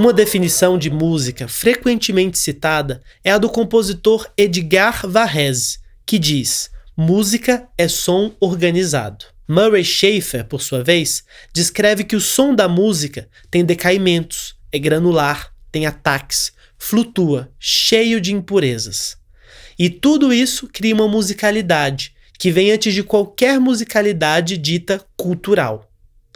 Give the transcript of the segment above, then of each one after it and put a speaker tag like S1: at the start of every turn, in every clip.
S1: Uma definição de música frequentemente citada é a do compositor Edgar Varèse, que diz: música é som organizado. Murray Schafer, por sua vez, descreve que o som da música tem decaimentos, é granular, tem ataques, flutua, cheio de impurezas. E tudo isso cria uma musicalidade, que vem antes de qualquer musicalidade dita cultural.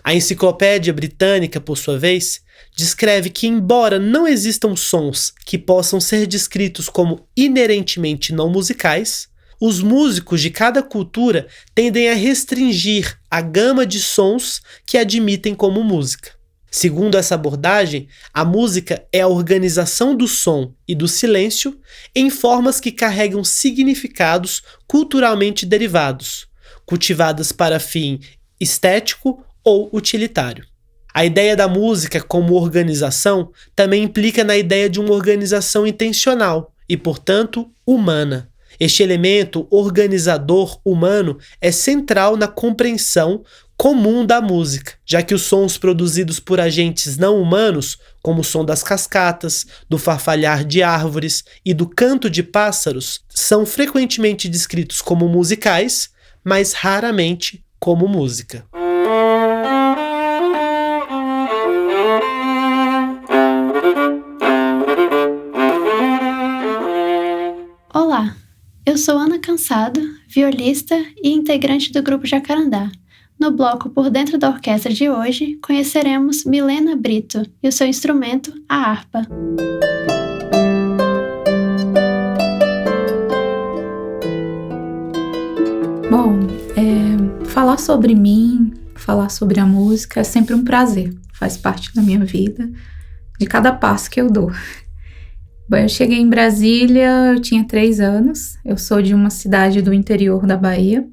S1: A Enciclopédia Britânica, por sua vez, descreve que, embora não existam sons que possam ser descritos como inerentemente não musicais, os músicos de cada cultura tendem a restringir a gama de sons que admitem como música. Segundo essa abordagem, a música é a organização do som e do silêncio em formas que carregam significados culturalmente derivados, cultivadas para fim estético ou utilitário. A ideia da música como organização também implica na ideia de uma organização intencional e, portanto, humana. Este elemento organizador humano é central na compreensão comum da música, já que os sons produzidos por agentes não humanos, como o som das cascatas, do farfalhar de árvores e do canto de pássaros, são frequentemente descritos como musicais, mas raramente como música.
S2: Olá, eu sou Ana Cansado, violista e integrante do Grupo Jacarandá. No bloco Por Dentro da Orquestra de hoje, conheceremos Milena Brito e o seu instrumento, a harpa.
S3: Bom, falar sobre mim, falar sobre a música é sempre um prazer, faz parte da minha vida, de cada passo que eu dou. Bom, eu cheguei em Brasília, eu tinha 3 anos, eu sou de uma cidade do interior da Bahia,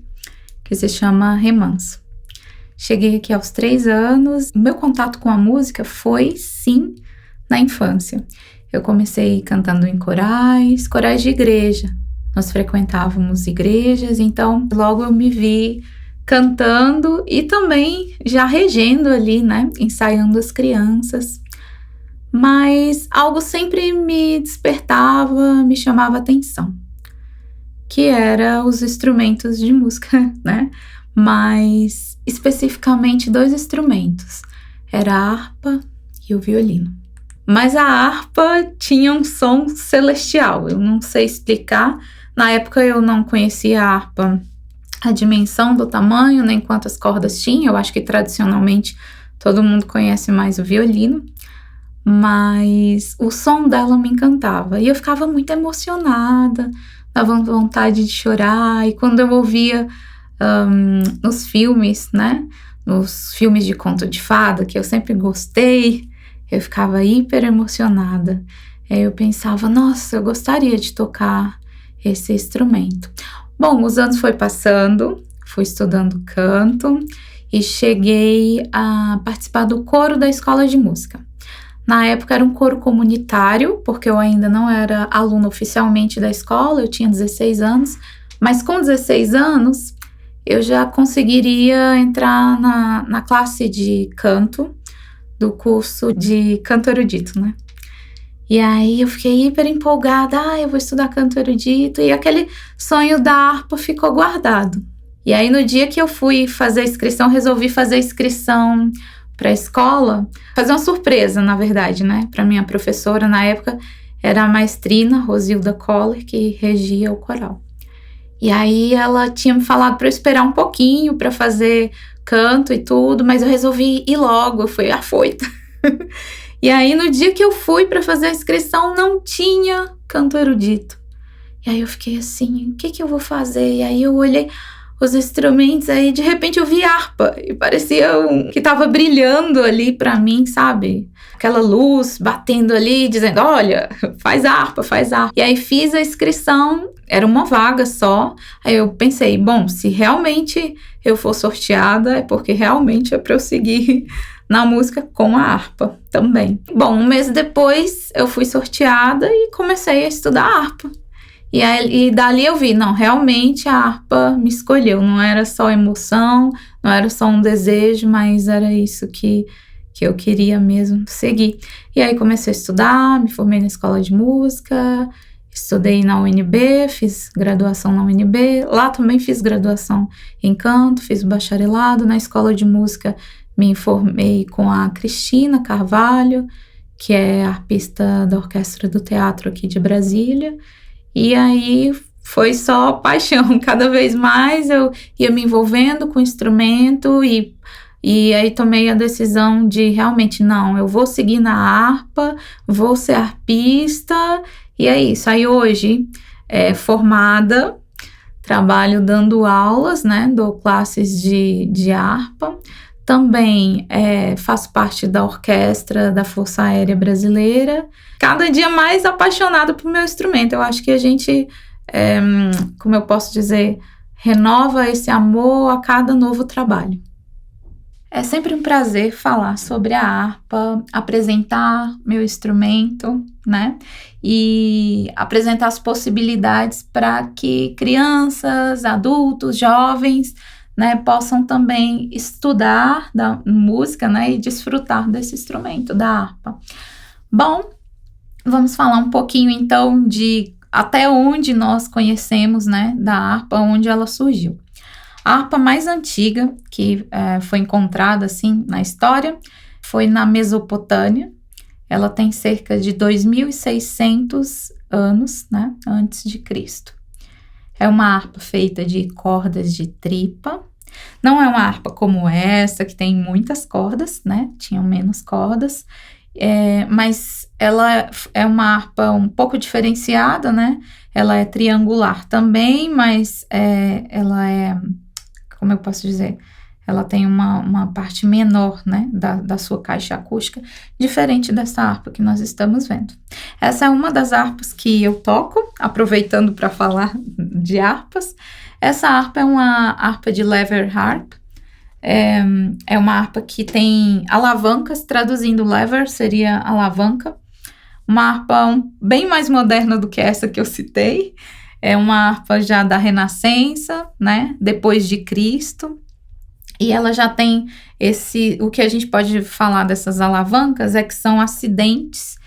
S3: que se chama Remanso. Cheguei aqui aos 3 anos, meu contato com a música foi, sim, na infância. Eu comecei cantando em corais de igreja. Nós frequentávamos igrejas, então logo eu me vi cantando e também já regendo ali, né, ensaiando as crianças. Mas algo sempre me despertava, me chamava atenção, que era os instrumentos de música, né? Mas especificamente 2 instrumentos, era a harpa e o violino. Mas a harpa tinha um som celestial, eu não sei explicar. Na época eu não conhecia a harpa, a dimensão do tamanho, nem quantas cordas tinha. Eu acho que tradicionalmente todo mundo conhece mais o violino. Mas o som dela me encantava e eu ficava muito emocionada, dava vontade de chorar. E quando eu ouvia nos filmes, né, nos filmes de conto de fada, que eu sempre gostei, eu ficava hiper emocionada. Aí eu pensava, nossa, eu gostaria de tocar esse instrumento. Bom, os anos foi passando, fui estudando canto e cheguei a participar do coro da escola de música. Na época era um coro comunitário, porque eu ainda não era aluna oficialmente da escola, eu tinha 16 anos, mas com 16 anos eu já conseguiria entrar na classe de canto do curso de canto erudito, né? E aí eu fiquei hiper empolgada, eu vou estudar canto erudito, e aquele sonho da harpa ficou guardado. E aí no dia que eu fui fazer a inscrição, resolvi fazer a inscrição para a escola, fazer uma surpresa, na verdade, né? Para minha professora, na época, era a maestrina Rosilda Coller, que regia o coral. E aí ela tinha me falado para eu esperar um pouquinho para fazer canto e tudo, mas eu resolvi ir logo, eu fui afoita. E aí no dia que eu fui para fazer a inscrição, não tinha canto erudito. E aí eu fiquei assim, o que eu vou fazer? E aí eu olhei os instrumentos, aí de repente eu vi harpa e parecia que tava brilhando ali pra mim, sabe? Aquela luz batendo ali, dizendo, olha, faz harpa. E aí fiz a inscrição, era uma vaga só. Aí eu pensei, bom, se realmente eu for sorteada, é porque realmente é pra eu seguir na música com a harpa também. Bom, 1 mês depois eu fui sorteada e comecei a estudar harpa. E dali eu vi, não, realmente a harpa me escolheu, não era só emoção, não era só um desejo, mas era isso que que eu queria mesmo seguir. E aí comecei a estudar, me formei na escola de música, estudei na UNB, fiz graduação na UNB, lá também fiz graduação em canto, fiz o bacharelado. Na escola de música me formei com a Cristina Carvalho, que é arpista da Orquestra do Teatro aqui de Brasília, e aí foi só paixão, cada vez mais eu ia me envolvendo com o instrumento e aí tomei a decisão de realmente, não, eu vou seguir na harpa, vou ser arpista, e é isso. Aí hoje, formada, trabalho dando aulas, né, dou classes de harpa, também faço parte da orquestra da Força Aérea Brasileira, cada dia mais apaixonada por meu instrumento. Eu acho que a gente, como eu posso dizer, renova esse amor a cada novo trabalho. É sempre um prazer falar sobre a harpa, apresentar meu instrumento, né? E apresentar as possibilidades para que crianças, adultos, jovens, né, possam também estudar da música, né, e desfrutar desse instrumento, da harpa. Bom, vamos falar um pouquinho então de até onde nós conhecemos, né, da harpa, onde ela surgiu. A harpa mais antiga que foi encontrada assim na história foi na Mesopotâmia. Ela tem cerca de 2.600 anos, né, antes de Cristo. É uma harpa feita de cordas de tripa. Não é uma harpa como essa, que tem muitas cordas, né? Tinham menos cordas. Mas ela é uma harpa um pouco diferenciada, né? Ela é triangular também, mas ela é, como eu posso dizer, ela tem uma parte menor, né, da sua caixa acústica, diferente dessa harpa que nós estamos vendo. Essa é uma das harpas que eu toco, aproveitando para falar de harpas. Essa harpa é uma harpa de lever harp, é uma harpa que tem alavancas, traduzindo lever seria alavanca, uma harpa bem mais moderna do que essa que eu citei, é uma harpa já da Renascença, né, depois de Cristo. E ela já tem o que a gente pode falar dessas alavancas é que são acidentes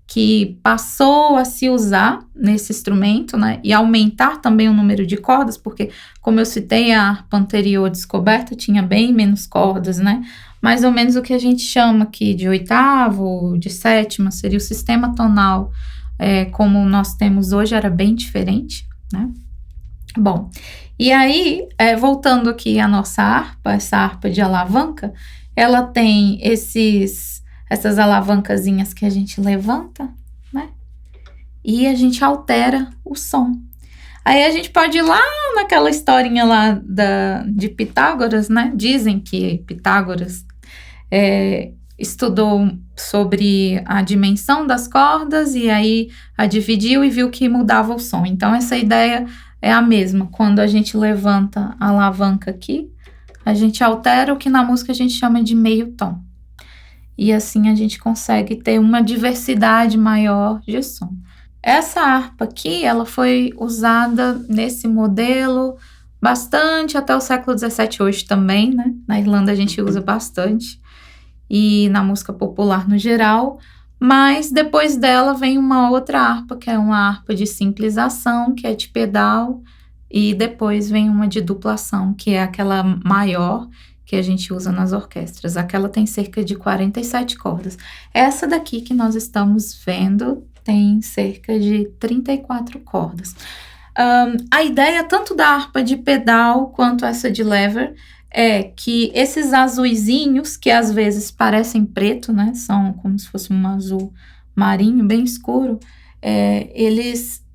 S3: que passou a se usar nesse instrumento, né, e aumentar também o número de cordas, porque, como eu citei, a harpa anterior descoberta tinha bem menos cordas, né, mais ou menos o que a gente chama aqui de oitavo, de sétima, seria o sistema tonal, como nós temos hoje, era bem diferente, né. Bom, e aí, voltando aqui à nossa harpa, essa harpa de alavanca, ela tem essas alavancazinhas que a gente levanta, né? E a gente altera o som. Aí a gente pode ir lá naquela historinha lá de Pitágoras, né? Dizem que Pitágoras estudou sobre a dimensão das cordas e aí a dividiu e viu que mudava o som. Então, essa ideia é a mesma. Quando a gente levanta a alavanca aqui, a gente altera o que na música a gente chama de meio tom. E assim a gente consegue ter uma diversidade maior de som. Essa harpa aqui, ela foi usada nesse modelo bastante até o século XVII, hoje também, né? Na Irlanda a gente usa bastante. E na música popular no geral. Mas depois dela vem uma outra harpa, que é uma harpa de simplização, que é de pedal, e depois vem uma de duplação, que é aquela maior que a gente usa nas orquestras. Aquela tem cerca de 47 cordas. Essa daqui que nós estamos vendo tem cerca de 34 cordas. A ideia tanto da harpa de pedal quanto essa de lever é que esses azuizinhos, que às vezes parecem preto, né, são como se fosse um azul marinho, bem escuro, eles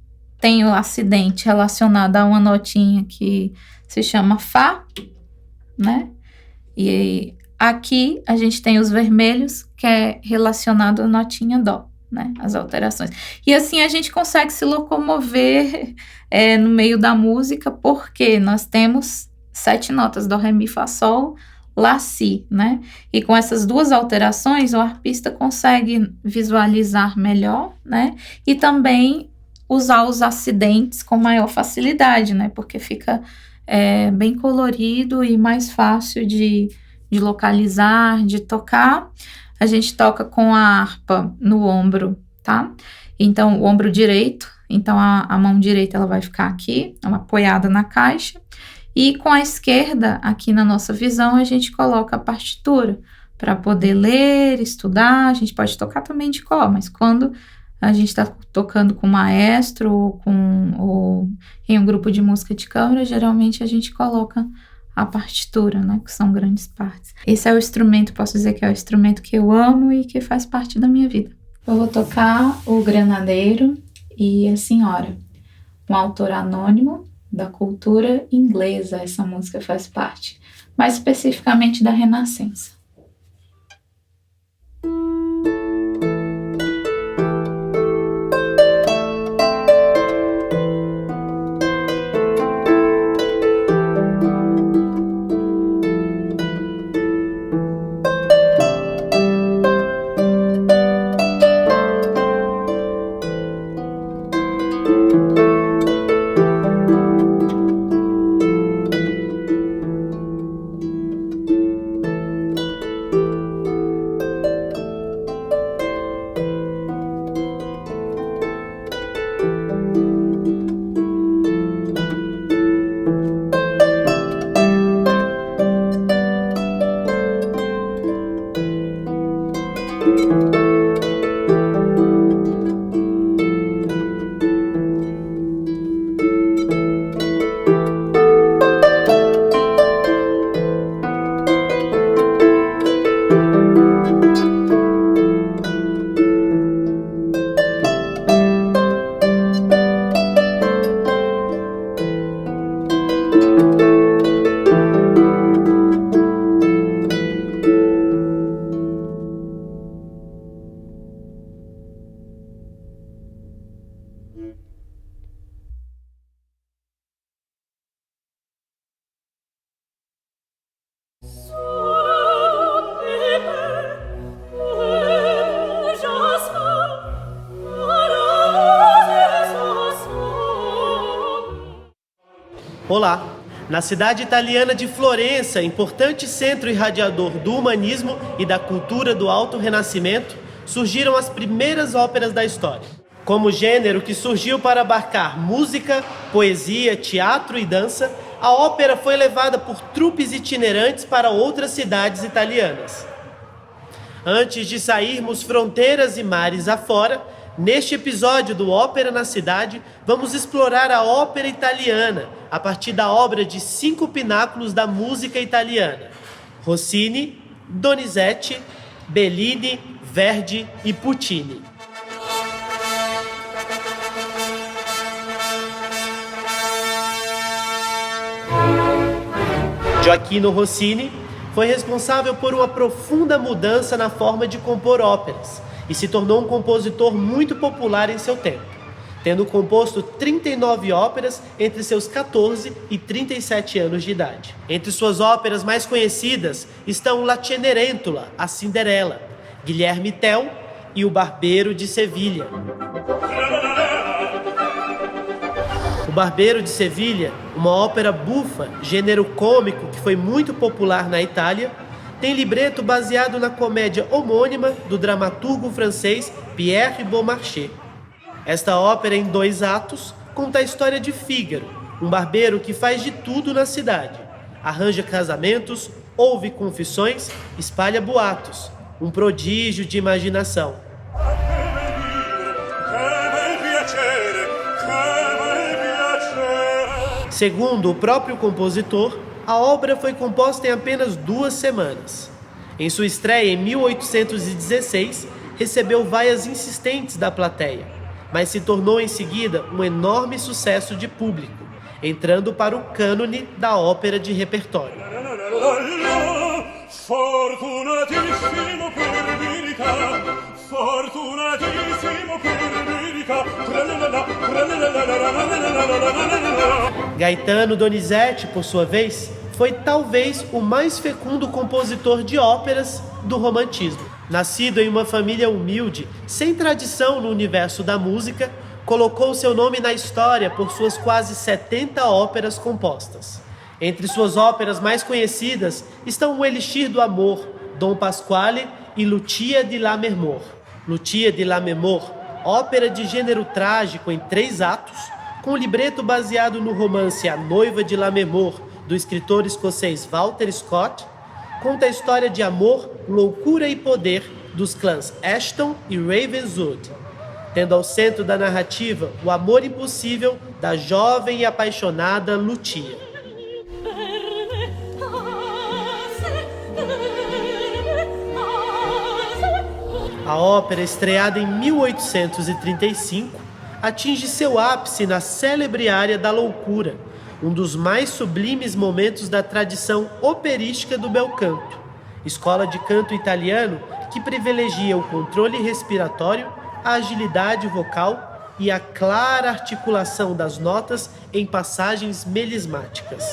S3: têm o acidente relacionado a uma notinha que se chama Fá, né, e aqui a gente tem os vermelhos, que é relacionado à notinha Dó, né, as alterações. E assim a gente consegue se locomover no meio da música, porque nós temos 7 notas, Dó, Ré, Mi, Fá, Sol, Lá, Si, né? E com essas duas alterações, o arpista consegue visualizar melhor, né? E também usar os acidentes com maior facilidade, né? Porque fica bem colorido e mais fácil de localizar, de tocar. a gente toca com a harpa no ombro, tá? Então, o ombro direito, então a mão direita ela vai ficar aqui, apoiada na caixa, e com a esquerda, aqui na nossa visão, a gente coloca a partitura para poder ler, estudar. A gente pode tocar também de cor, mas quando a gente está tocando com maestro ou em um grupo de música de câmara, geralmente a gente coloca a partitura, né, que são grandes partes. Esse é o instrumento, posso dizer que é o instrumento que eu amo e que faz parte da minha vida. Eu vou tocar o Granadeiro e a Senhora, um autor anônimo da cultura inglesa. Essa música faz parte, mais especificamente da Renascença.
S1: Olá! Na cidade italiana de Florença, importante centro irradiador do humanismo e da cultura do Alto Renascimento, surgiram as primeiras óperas da história. Como gênero que surgiu para abarcar música, poesia, teatro e dança, a ópera foi levada por trupes itinerantes para outras cidades italianas. Antes de sairmos fronteiras e mares afora, neste episódio do Ópera na Cidade, vamos explorar a ópera italiana, a partir da obra de 5 pináculos da música italiana: Rossini, Donizetti, Bellini, Verdi e Puccini. Gioachino Rossini foi responsável por uma profunda mudança na forma de compor óperas e se tornou um compositor muito popular em seu tempo, tendo composto 39 óperas entre seus 14 e 37 anos de idade. Entre suas óperas mais conhecidas estão La Cenerentola, a Cinderela, Guilherme Tell e O Barbeiro de Sevilha. O Barbeiro de Sevilha, uma ópera bufa, gênero cômico que foi muito popular na Itália, tem libreto baseado na comédia homônima do dramaturgo francês Pierre Beaumarchais. Esta ópera, em 2 atos, conta a história de Fígaro, um barbeiro que faz de tudo na cidade. Arranja casamentos, ouve confissões, espalha boatos. Um prodígio de imaginação. Segundo o próprio compositor, a obra foi composta em apenas 2 semanas. Em sua estreia em 1816, recebeu vaias insistentes da plateia, mas se tornou em seguida um enorme sucesso de público, entrando para o cânone da ópera de repertório. Fortunatissimo per Mirica, fortunatissimo per Mirica. Gaetano Donizetti, por sua vez, foi talvez o mais fecundo compositor de óperas do romantismo. Nascido em uma família humilde, sem tradição no universo da música, colocou seu nome na história por suas quase 70 óperas compostas. Entre suas óperas mais conhecidas estão O Elixir do Amor, Dom Pasquale e Lucia di Lammermoor. Lucia di Lammermoor, ópera de gênero trágico em 3 atos, com libreto baseado no romance A Noiva de Lammermoor, do escritor escocês Walter Scott, conta a história de amor, loucura e poder dos clãs Ashton e Ravenswood, tendo ao centro da narrativa o amor impossível da jovem e apaixonada Lucia. A ópera, estreada em 1835, atinge seu ápice na célebre área da loucura, um dos mais sublimes momentos da tradição operística do bel canto, escola de canto italiano que privilegia o controle respiratório, a agilidade vocal e a clara articulação das notas em passagens melismáticas.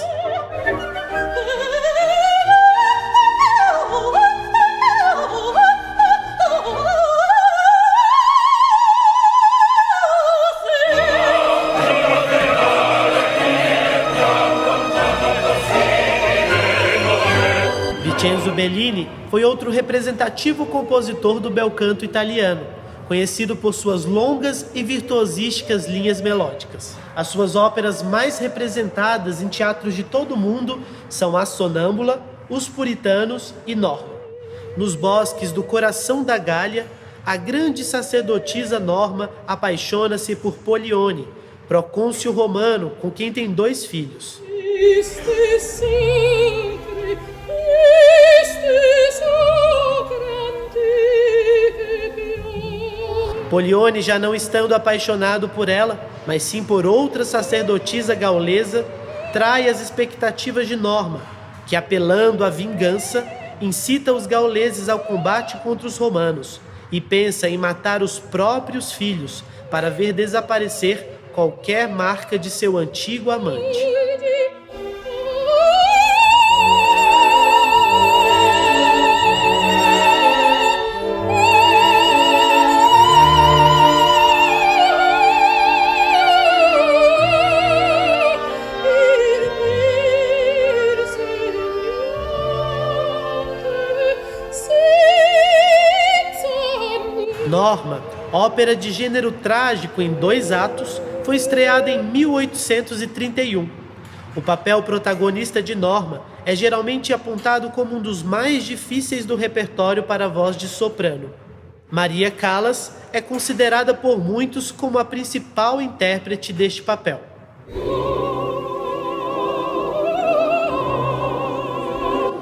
S1: Vincenzo Bellini foi outro representativo compositor do bel canto italiano, conhecido por suas longas e virtuosísticas linhas melódicas. As suas óperas mais representadas em teatros de todo o mundo são A Sonâmbula, Os Puritanos e Norma. Nos bosques do coração da Gália, a grande sacerdotisa Norma apaixona-se por Polione, procônsul romano com quem tem 2 filhos. Polione, já não estando apaixonado por ela, mas sim por outra sacerdotisa gaulesa, trai as expectativas de Norma, que, apelando à vingança, incita os gauleses ao combate contra os romanos e pensa em matar os próprios filhos para ver desaparecer qualquer marca de seu antigo amante. Norma, ópera de gênero trágico em 2 atos, foi estreada em 1831. O papel protagonista de Norma é geralmente apontado como um dos mais difíceis do repertório para a voz de soprano. Maria Callas é considerada por muitos como a principal intérprete deste papel.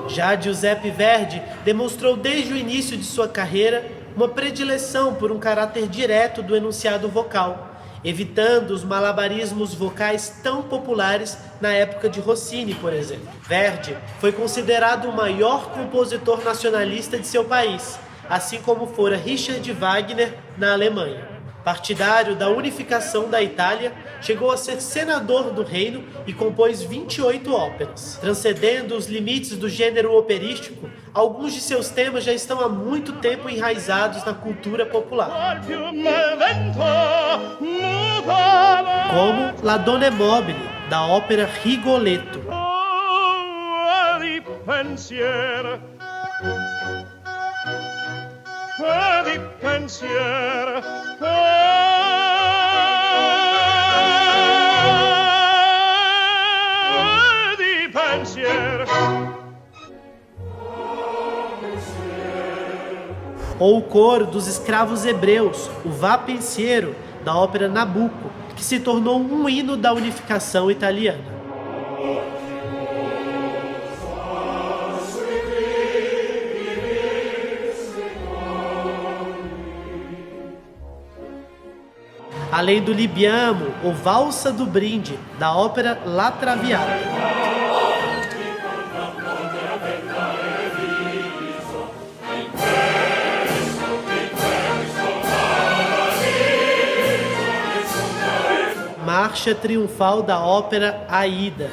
S1: Já Giuseppe Verdi demonstrou desde o início de sua carreira uma predileção por um caráter direto do enunciado vocal, evitando os malabarismos vocais tão populares na época de Rossini, por exemplo. Verdi foi considerado o maior compositor nacionalista de seu país, assim como fora Richard Wagner na Alemanha. Partidário da unificação da Itália, chegou a ser senador do reino e compôs 28 óperas. Transcendendo os limites do gênero operístico, alguns de seus temas já estão há muito tempo enraizados na cultura popular, como La Donna è mobile, da ópera Rigoletto. Ou o coro dos escravos hebreus, o Vá Pensiero, da ópera Nabucco, que se tornou um hino da unificação italiana. Além do Libiamo, ou Valsa do Brinde, da ópera La Traviata. Marcha triunfal da ópera Aida.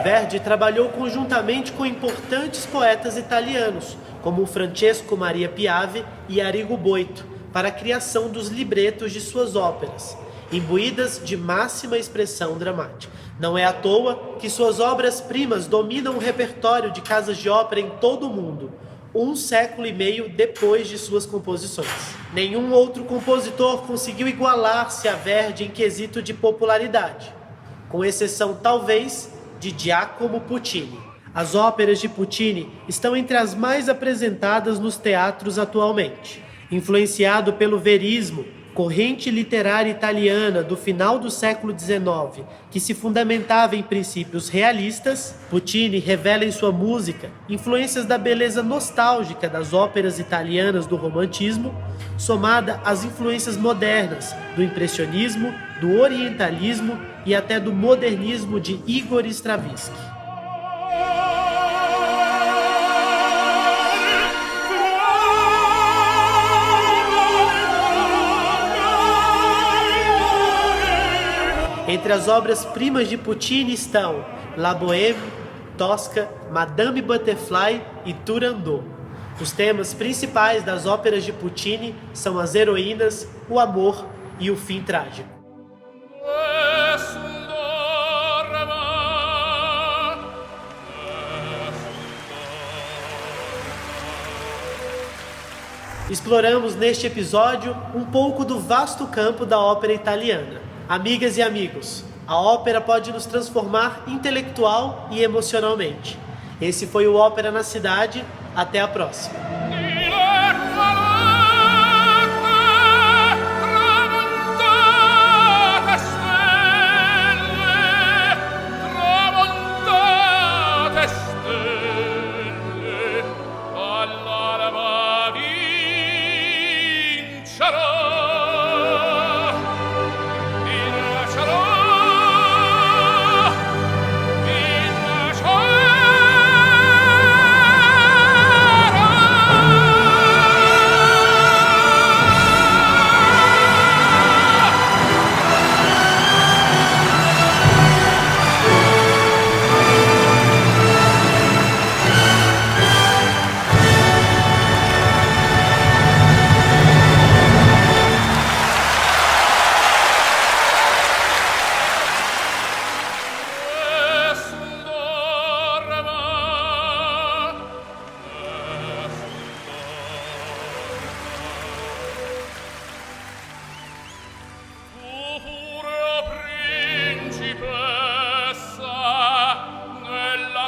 S1: Verdi trabalhou conjuntamente com importantes poetas italianos, como Francesco Maria Piave e Arrigo Boito, para a criação dos libretos de suas óperas, imbuídas de máxima expressão dramática. Não é à toa que suas obras-primas dominam o repertório de casas de ópera em todo o mundo, 1 século e meio depois de suas composições. Nenhum outro compositor conseguiu igualar-se a Verdi em quesito de popularidade, com exceção, talvez, de Giacomo Puccini. As óperas de Puccini estão entre as mais apresentadas nos teatros atualmente. Influenciado pelo verismo, corrente literária italiana do final do século XIX, que se fundamentava em princípios realistas, Puccini revela em sua música influências da beleza nostálgica das óperas italianas do romantismo, somada às influências modernas do impressionismo, do orientalismo e até do modernismo de Igor Stravinsky. Entre as obras-primas de Puccini estão La Bohème, Tosca, Madame Butterfly e Turandot. Os temas principais das óperas de Puccini são as heroínas, o amor e o fim trágico. Exploramos neste episódio um pouco do vasto campo da ópera italiana. Amigas e amigos, a ópera pode nos transformar intelectual e emocionalmente. Esse foi o Ópera na Cidade. Até a próxima.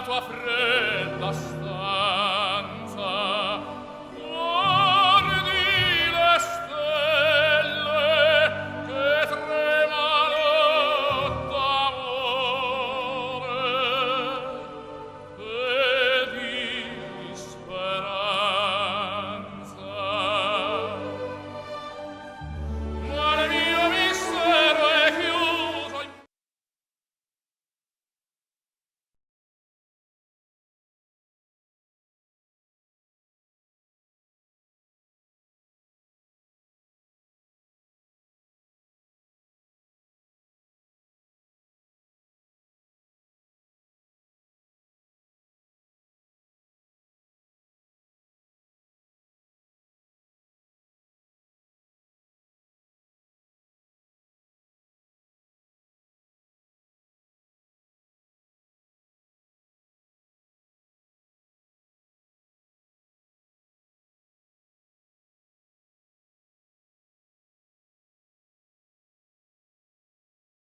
S4: tua